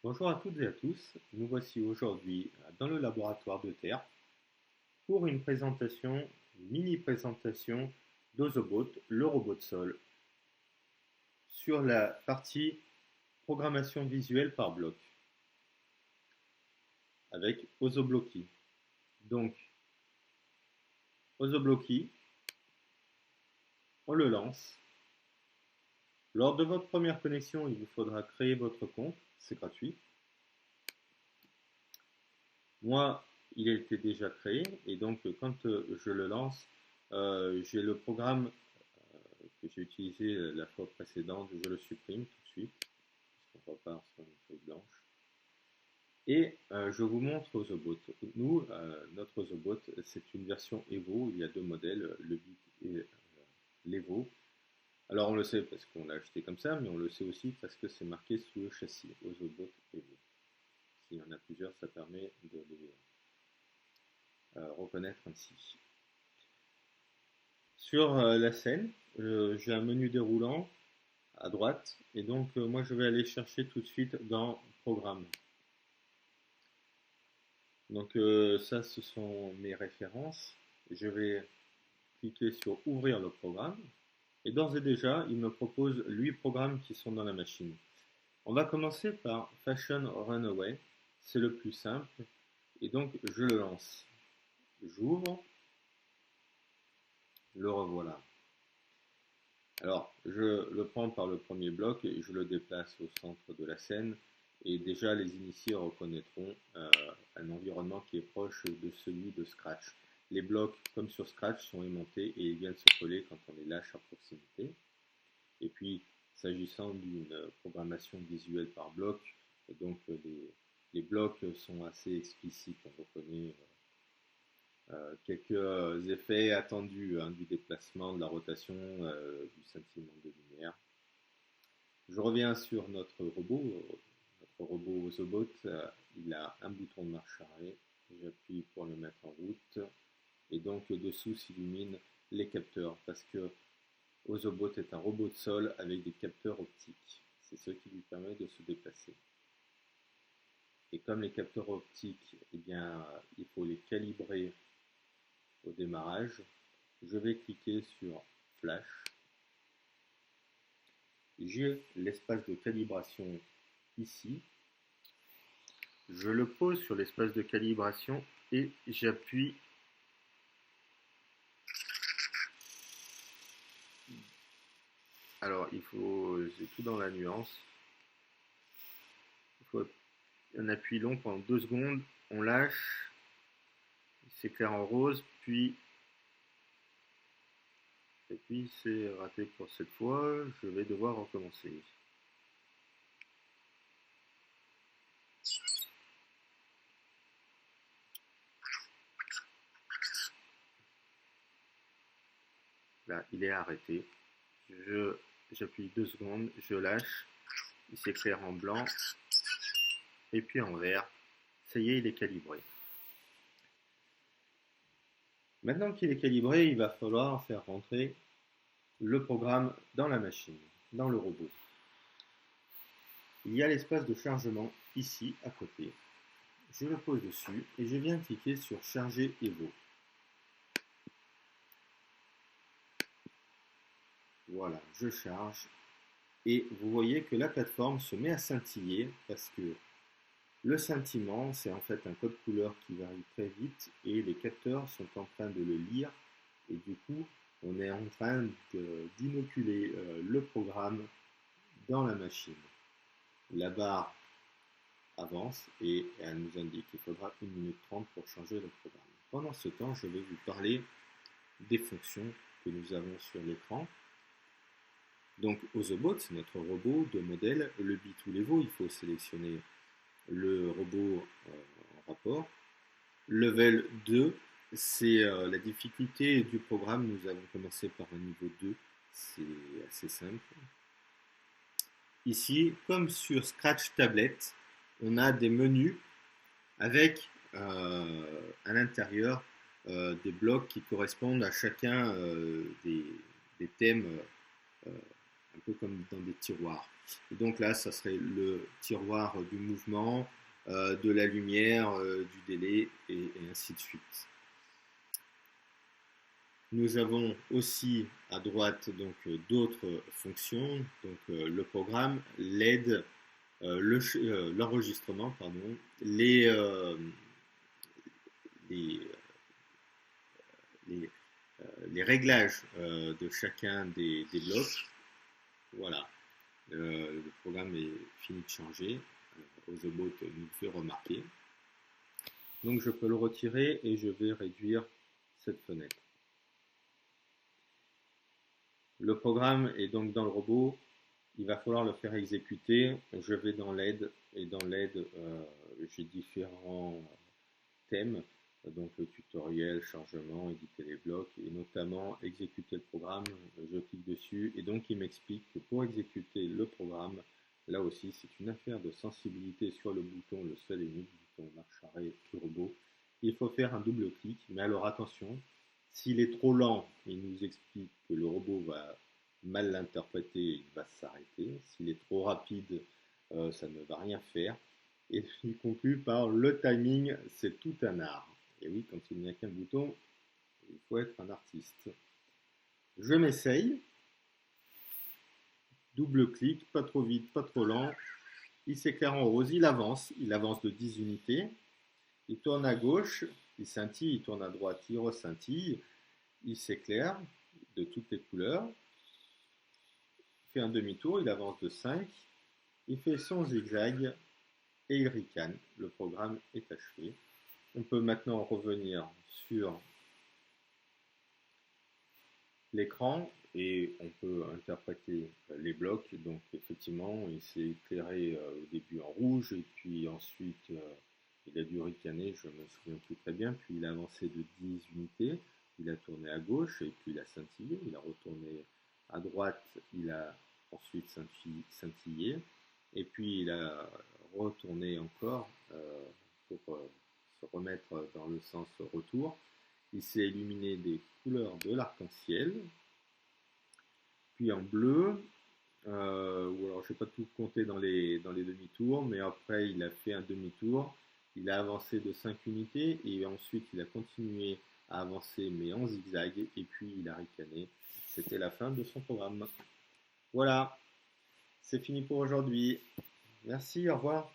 Bonjour à toutes et à tous, nous voici aujourd'hui dans le laboratoire de Terre pour une présentation, une mini-présentation d'Ozobot, le robot de sol, sur la partie programmation visuelle par bloc avec Ozoblocky. Donc, Ozoblocky, on le lance. Lors de votre première connexion, il vous faudra créer votre compte, c'est gratuit. Moi, il était déjà créé et donc quand je le lance, j'ai le programme que j'ai utilisé la fois précédente, je le supprime tout de suite, parce qu'on repart sur une feuille blanche. Et je vous montre Ozobot. Nous, notre Ozobot, c'est une version Evo, il y a deux modèles, le Bit et l'Evo. Alors on le sait parce qu'on l'a acheté comme ça, mais on le sait aussi parce que c'est marqué sous le châssis, Ozobot Evo. S'il y en a plusieurs, ça permet de les reconnaître ainsi. Sur la scène, j'ai un menu déroulant à droite et donc moi je vais aller chercher tout de suite dans Programme. Donc ça ce sont mes références. Je vais cliquer sur Ouvrir le programme et d'ores et déjà il me propose 8 programmes qui sont dans la machine. On va commencer par Fashion Runaway, c'est le plus simple et donc je le lance. J'ouvre, le revoilà. Alors, je le prends par le premier bloc et je le déplace au centre de la scène. Et déjà, les initiés reconnaîtront un environnement qui est proche de celui de Scratch. Les blocs, comme sur Scratch, sont aimantés et ils viennent se coller quand on les lâche à proximité. Et puis, s'agissant d'une programmation visuelle par bloc, donc les blocs sont assez explicites. On reconnaît quelques effets attendus du déplacement, de la rotation, du scintillement de lumière. Je reviens sur notre robot Ozobot. Il a un bouton de marche arrêt. J'appuie pour le mettre en route. Et donc dessous s'illuminent les capteurs parce que Ozobot est un robot de sol avec des capteurs optiques. C'est ce qui lui permet de se déplacer. Et comme les capteurs optiques, eh bien, il faut les calibrer au démarrage, je vais cliquer sur Flash. J'ai l'espace de calibration ici. Je le pose sur l'espace de calibration et j'appuie. Alors, c'est tout dans la nuance. Il faut un appui long pendant 2 secondes. On lâche. Il s'éclaire en rose. Et puis c'est raté pour cette fois. Je vais devoir recommencer. Là, il est arrêté. J'appuie 2 secondes. Je lâche. Il s'éclaire en blanc. Et puis en vert. Ça y est, il est calibré. Maintenant qu'il est calibré, il va falloir faire rentrer le programme dans la machine, dans le robot. Il y a l'espace de chargement ici, à côté. Je le pose dessus et je viens cliquer sur Charger Evo. Voilà, je charge. Et vous voyez que la plateforme se met à scintiller parce que le scintillement, c'est en fait un code couleur qui varie très vite et les capteurs sont en train de le lire. Et du coup, on est en train d'inoculer le programme dans la machine. La barre avance et elle nous indique qu'il faudra 1 minute 30 pour changer le programme. Pendant ce temps, je vais vous parler des fonctions que nous avons sur l'écran. Donc Ozobot, c'est notre robot de modèle. Le Bit ou l'Evo, il faut sélectionner le robot en rapport. Level 2, c'est la difficulté du programme. Nous avons commencé par un niveau 2, c'est assez simple. Ici, comme sur Scratch Tablet, on a des menus avec à l'intérieur des blocs qui correspondent à chacun des thèmes un peu comme dans des tiroirs. Et donc là, ça serait le tiroir du mouvement, de la lumière, du délai, et ainsi de suite. Nous avons aussi à droite donc d'autres fonctions, donc le programme, l'aide, l'enregistrement, pardon, les, les, les réglages de chacun des blocs. Voilà, le programme est fini de changer. Ozobot nous fait remarquer. Donc je peux le retirer et je vais réduire cette fenêtre. Le programme est donc dans le robot. Il va falloir le faire exécuter. Je vais dans l'aide et dans l'aide, j'ai différents thèmes. Donc le tutoriel, chargement, éditer les blocs et notamment exécuter le programme. Je clique dessus et donc il m'explique que pour exécuter le programme, là aussi c'est une affaire de sensibilité sur le bouton, le seul et unique bouton marche arrêt du robot. Il faut faire un double clic, mais alors attention, s'il est trop lent, il nous explique que le robot va mal l'interpréter et il va s'arrêter. S'il est trop rapide, ça ne va rien faire. Et il conclut par le timing, c'est tout un art. Et oui, quand il n'y a qu'un bouton, il faut être un artiste. Je m'essaye. Double clic, pas trop vite, pas trop lent. Il s'éclaire en rose, il avance de 10 unités. Il tourne à gauche, il scintille, il tourne à droite, il rescintille. Il s'éclaire de toutes les couleurs. Il fait un demi-tour, il avance de 5. Il fait son zigzag et il ricane. Le programme est achevé. On peut maintenant revenir sur l'écran et on peut interpréter les blocs. Donc effectivement, il s'est éclairé au début en rouge et puis ensuite il a dû ricaner, je ne me souviens plus très bien, puis il a avancé de 10 unités, il a tourné à gauche et puis il a scintillé, il a retourné à droite, il a ensuite scintillé et puis il a retourné encore pour se remettre dans le sens retour. Il s'est illuminé des couleurs de l'arc-en-ciel, puis en bleu, ou alors je n'ai pas tout compté dans les demi-tours, mais après il a fait un demi-tour, il a avancé de 5 unités, et ensuite il a continué à avancer, mais en zigzag, et puis il a ricané. C'était la fin de son programme. Voilà, c'est fini pour aujourd'hui. Merci, au revoir.